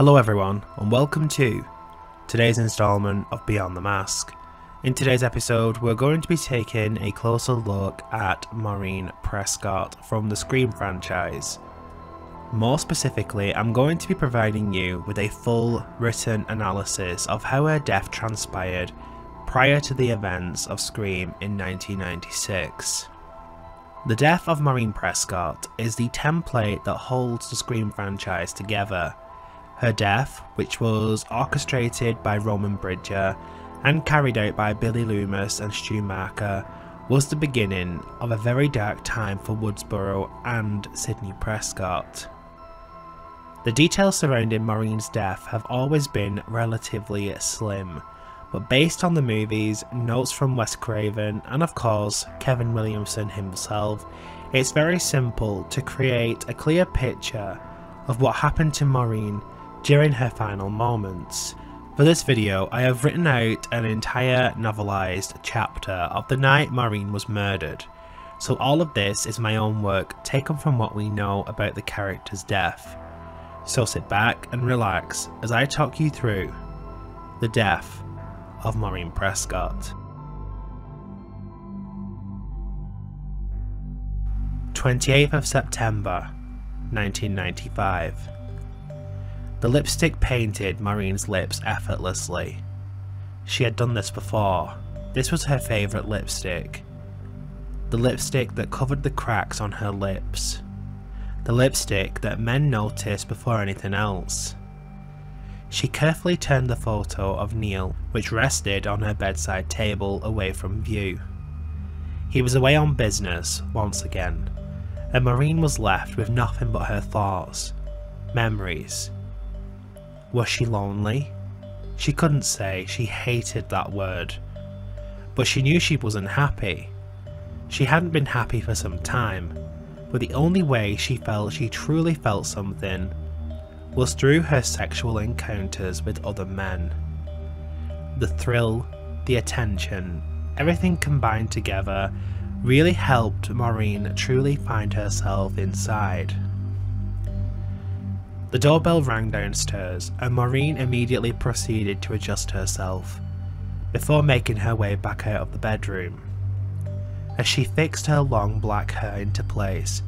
Hello everyone, and welcome to today's installment of Beyond the Mask. In today's episode, we're going to be taking a closer look at Maureen Prescott from the Scream franchise. More specifically, I'm going to be providing you with a full written analysis of how her death transpired prior to the events of Scream in 1996. The death of Maureen Prescott is the template that holds the Scream franchise together. Her death, which was orchestrated by Roman Bridger and carried out by Billy Loomis and Stu Macher, was the beginning of a very dark time for Woodsboro and Sidney Prescott. The details surrounding Maureen's death have always been relatively slim, but based on the movies, notes from Wes Craven, and of course Kevin Williamson himself, it's very simple to create a clear picture of what happened to Maureen during her final moments. For this video, I have written out an entire novelised chapter of the night Maureen was murdered, so all of this is my own work taken from what we know about the character's death. So sit back and relax as I talk you through the death of Maureen Prescott. 28th of September 1995. The lipstick painted Maureen's lips effortlessly. She had done this before. This was her favourite lipstick. The lipstick that covered the cracks on her lips. The lipstick that men noticed before anything else. She carefully turned the photo of Neil, which rested on her bedside table, away from view. He was away on business once again, and Maureen was left with nothing but her thoughts, memories. Was she lonely? She couldn't say, she hated that word. But she knew she wasn't happy. She hadn't been happy for some time, but the only way she felt she truly felt something was through her sexual encounters with other men. The thrill, the attention, everything combined together really helped Maureen truly find herself inside. The doorbell rang downstairs, and Maureen immediately proceeded to adjust herself, before making her way back out of the bedroom. As she fixed her long black hair into place,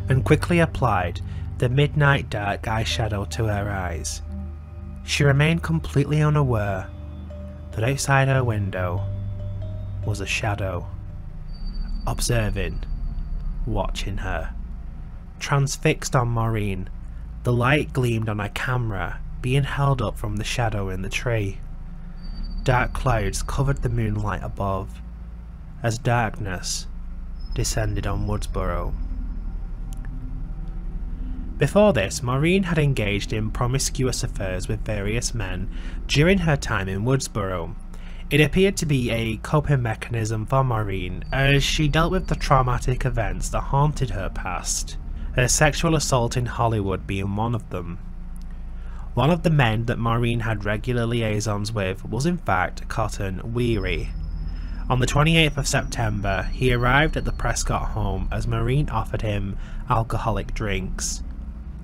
and quickly applied the midnight dark eyeshadow to her eyes, she remained completely unaware that outside her window was a shadow, observing, watching her. Transfixed on Maureen, the light gleamed on a camera being held up from the shadow in the tree. Dark clouds covered the moonlight above, as darkness descended on Woodsboro. Before this, Maureen had engaged in promiscuous affairs with various men during her time in Woodsboro. It appeared to be a coping mechanism for Maureen as she dealt with the traumatic events that haunted her past. Her sexual assault in Hollywood being one of them. One of the men that Maureen had regular liaisons with was in fact Cotton Weary. On the 28th of September, he arrived at the Prescott home as Maureen offered him alcoholic drinks.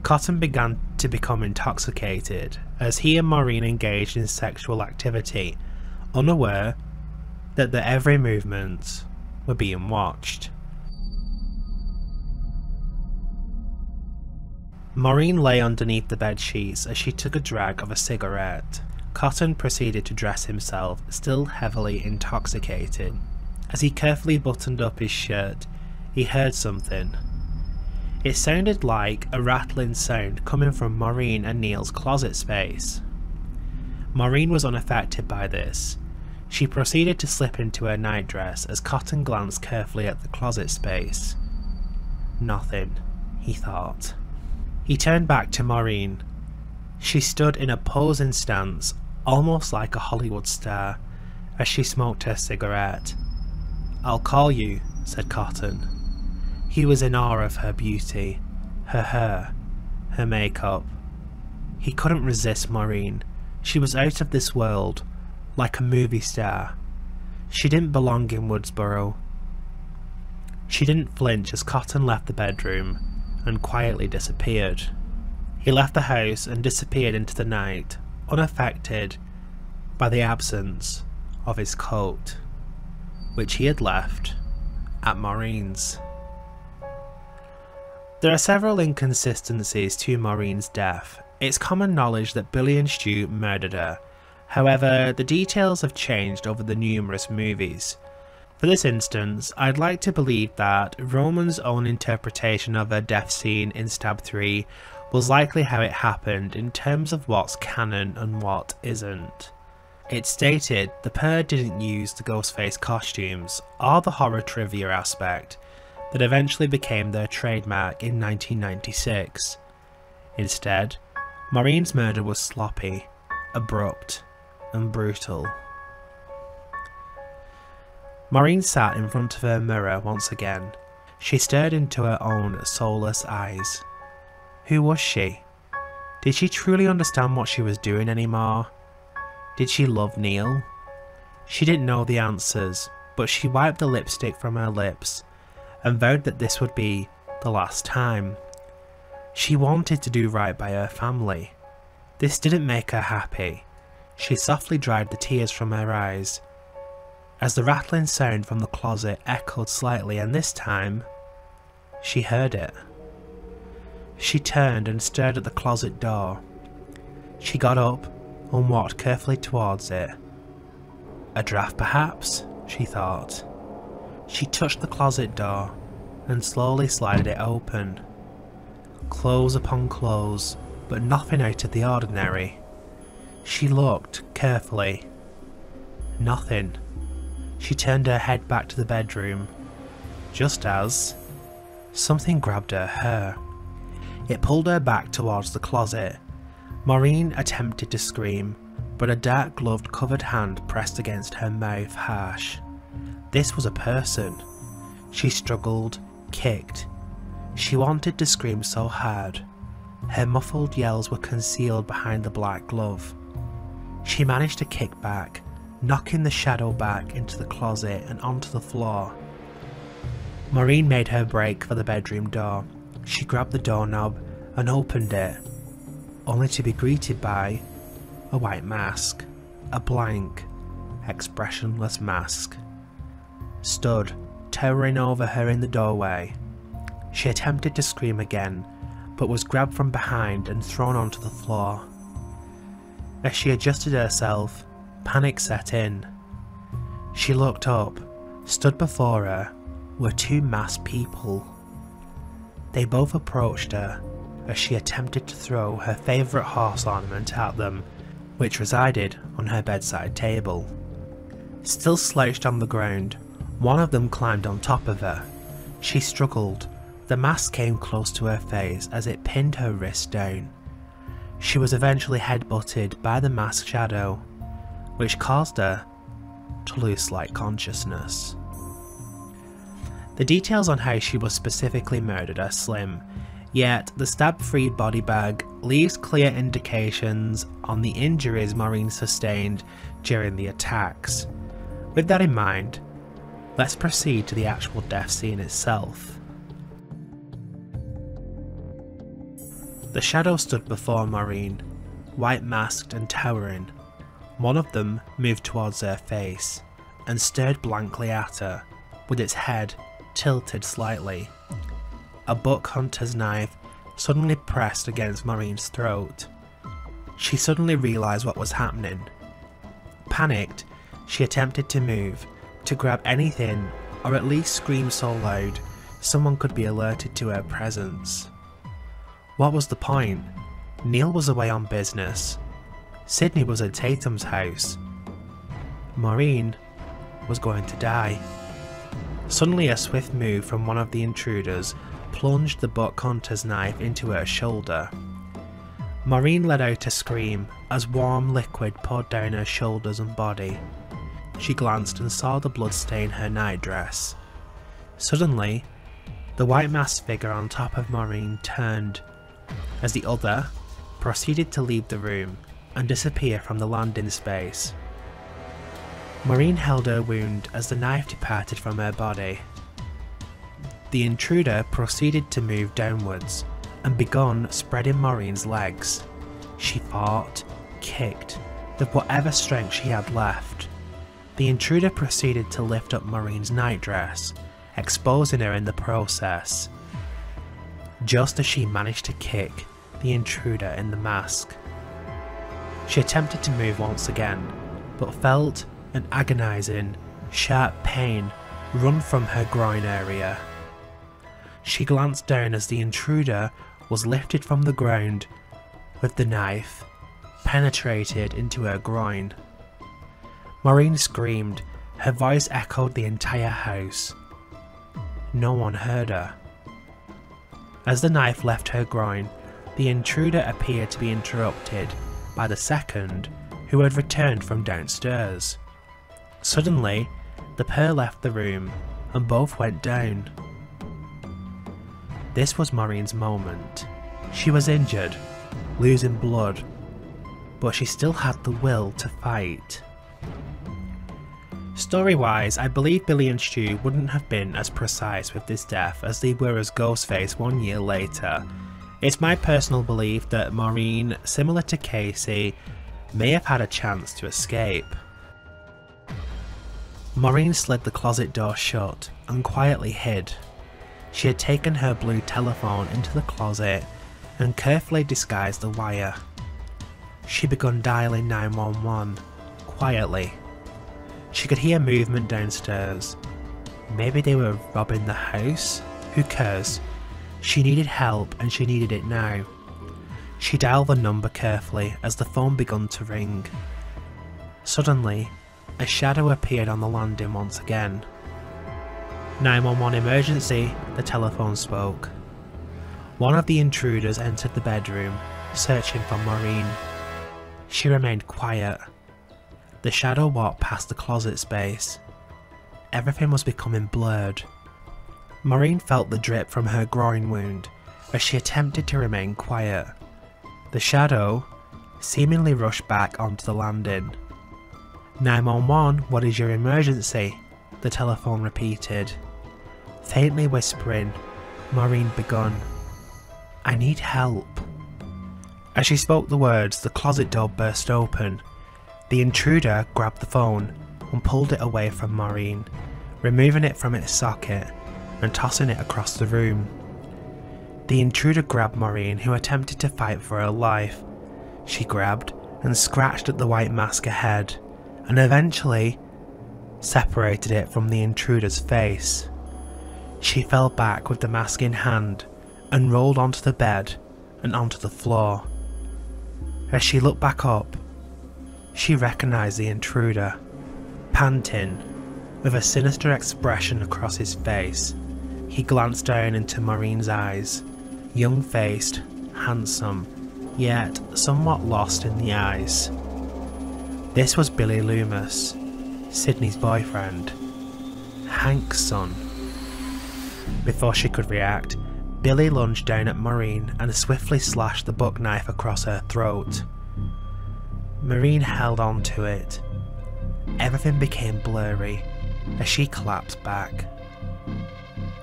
Cotton began to become intoxicated as he and Maureen engaged in sexual activity, unaware that their every movement were being watched. Maureen lay underneath the bed sheets as she took a drag of a cigarette. Cotton proceeded to dress himself, still heavily intoxicated. As he carefully buttoned up his shirt, he heard something. It sounded like a rattling sound coming from Maureen and Neil's closet space. Maureen was unaffected by this. She proceeded to slip into her nightdress as Cotton glanced carefully at the closet space. Nothing, he thought. He turned back to Maureen. She stood in a posing stance, almost like a Hollywood star, as she smoked her cigarette. "I'll call you," said Cotton. He was in awe of her beauty, her hair, her makeup. He couldn't resist Maureen. She was out of this world, like a movie star. She didn't belong in Woodsboro. She didn't flinch as Cotton left the bedroom and quietly disappeared. He left the house and disappeared into the night, unaffected by the absence of his coat, which he had left at Maureen's. There are several inconsistencies to Maureen's death. It's common knowledge that Billy and Stu murdered her. However, the details have changed over the numerous movies. For this instance, I'd like to believe that Roman's own interpretation of her death scene in Stab 3 was likely how it happened in terms of what's canon and what isn't. It stated the pair didn't use the Ghostface costumes or the horror trivia aspect that eventually became their trademark in 1996. Instead, Maureen's murder was sloppy, abrupt, and brutal. Maureen sat in front of her mirror once again. She stared into her own soulless eyes. Who was she? Did she truly understand what she was doing anymore? Did she love Neil? She didn't know the answers, but she wiped the lipstick from her lips and vowed that this would be the last time. She wanted to do right by her family. This didn't make her happy. She softly dried the tears from her eyes as the rattling sound from the closet echoed slightly, and this time she heard it. She turned and stared at the closet door. She got up and walked carefully towards it. A draft perhaps, she thought. She touched the closet door and slowly slided it open. Clothes upon clothes, but nothing out of the ordinary. She looked carefully. Nothing. She turned her head back to the bedroom, just as something grabbed her hair. It pulled her back towards the closet. Maureen attempted to scream, but a dark gloved covered hand pressed against her mouth harsh. This was a person. She struggled, kicked. She wanted to scream so hard. Her muffled yells were concealed behind the black glove. She managed to kick back, knocking the shadow back into the closet and onto the floor. Maureen made her break for the bedroom door. She grabbed the doorknob and opened it, only to be greeted by a white mask, a blank, expressionless mask, stood towering over her in the doorway. She attempted to scream again, but was grabbed from behind and thrown onto the floor. As she adjusted herself, panic set in. She looked up. Stood before her were two masked people. They both approached her as she attempted to throw her favourite horse ornament at them, which resided on her bedside table. Still slouched on the ground, one of them climbed on top of her. She struggled. The mask came close to her face as it pinned her wrist down. She was eventually headbutted by the masked shadow, which caused her to lose slight consciousness. The details on how she was specifically murdered are slim, yet the stab-free body bag leaves clear indications on the injuries Maureen sustained during the attacks. With that in mind, let's proceed to the actual death scene itself. The shadow stood before Maureen, white masked and towering. One of them moved towards her face and stared blankly at her, with its head tilted slightly. A buck hunter's knife suddenly pressed against Maureen's throat. She suddenly realised what was happening. Panicked, she attempted to move, to grab anything, or at least scream so loud someone could be alerted to her presence. What was the point? Neil was away on business. Sidney was at Tatum's house. Maureen was going to die. Suddenly a swift move from one of the intruders plunged the buck hunter's knife into her shoulder. Maureen let out a scream as warm liquid poured down her shoulders and body. She glanced and saw the blood stain her nightdress. Suddenly, the white masked figure on top of Maureen turned, as the other proceeded to leave the room and disappear from the landing space. Maureen held her wound as the knife departed from her body. The intruder proceeded to move downwards, and begun spreading Maureen's legs. She fought, kicked, with whatever strength she had left. The intruder proceeded to lift up Maureen's nightdress, exposing her in the process, just as she managed to kick the intruder in the mask. She attempted to move once again, but felt an agonizing, sharp pain run from her groin area. She glanced down as the intruder was lifted from the ground, with the knife penetrated into her groin. Maureen screamed, her voice echoed the entire house. No one heard her. As the knife left her groin, the intruder appeared to be interrupted by the second, who had returned from downstairs. Suddenly, the pair left the room and both went down. This was Maureen's moment. She was injured, losing blood, but she still had the will to fight. Story-wise, I believe Billy and Stu wouldn't have been as precise with this death as they were as Ghostface 1 year later. It's my personal belief that Maureen, similar to Casey, may have had a chance to escape. Maureen slid the closet door shut and quietly hid. She had taken her blue telephone into the closet and carefully disguised the wire. She began dialing 911, quietly. She could hear movement downstairs. Maybe they were robbing the house? Who cares? She needed help and she needed it now. She dialed the number carefully as the phone began to ring. Suddenly, a shadow appeared on the landing once again. 911 emergency, the telephone spoke. One of the intruders entered the bedroom, searching for Maureen. She remained quiet. The shadow walked past the closet space. Everything was becoming blurred. Maureen felt the drip from her groin wound as she attempted to remain quiet. The shadow seemingly rushed back onto the landing. 911, what is your emergency? The telephone repeated. Faintly whispering, Maureen begun, I need help. As she spoke the words, the closet door burst open. The intruder grabbed the phone and pulled it away from Maureen, removing it from its socket and tossing it across the room. The intruder grabbed Maureen, who attempted to fight for her life. She grabbed and scratched at the white mask ahead, and eventually separated it from the intruder's face. She fell back with the mask in hand and rolled onto the bed and onto the floor. As she looked back up, she recognized the intruder, panting, with a sinister expression across his face. He glanced down into Maureen's eyes, young-faced, handsome, yet somewhat lost in the eyes. This was Billy Loomis, Sidney's boyfriend, Hank's son. Before she could react, Billy lunged down at Maureen and swiftly slashed the buck knife across her throat. Maureen held on to it. Everything became blurry as she collapsed back.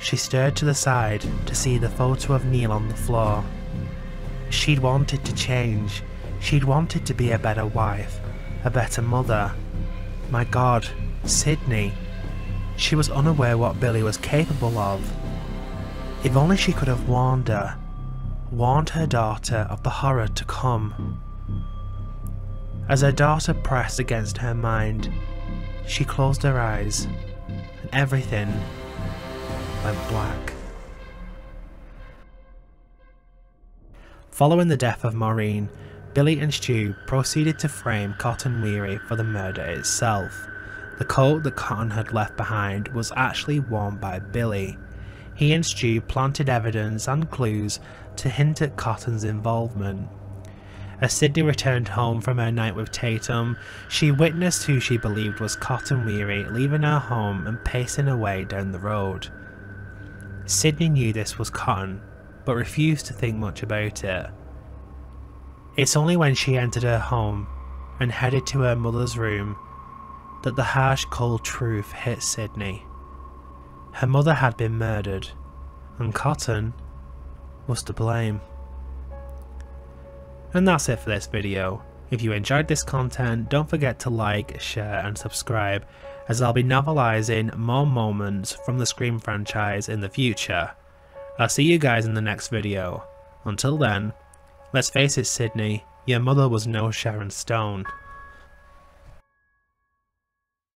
She stared to the side to see the photo of Neil on the floor. She'd wanted to change. She'd wanted to be a better wife, a better mother. My God, Sidney. She was unaware what Billy was capable of. If only she could have warned her daughter of the horror to come. As her daughter pressed against her mind, she closed her eyes, and everything went black. Following the death of Maureen, Billy and Stu proceeded to frame Cotton Weary for the murder itself. The coat that Cotton had left behind was actually worn by Billy. He and Stu planted evidence and clues to hint at Cotton's involvement. As Sidney returned home from her night with Tatum, she witnessed who she believed was Cotton Weary leaving her home and pacing away down the road. Sidney knew this was Cotton, but refused to think much about it. It's only when she entered her home and headed to her mother's room that the harsh, cold truth hit Sidney. Her mother had been murdered, and Cotton was to blame. And that's it for this video. If you enjoyed this content, don't forget to like, share and subscribe, as I'll be novelising more moments from the Scream franchise in the future. I'll see you guys in the next video. Until then, let's face it, Sidney, your mother was no Sharon Stone.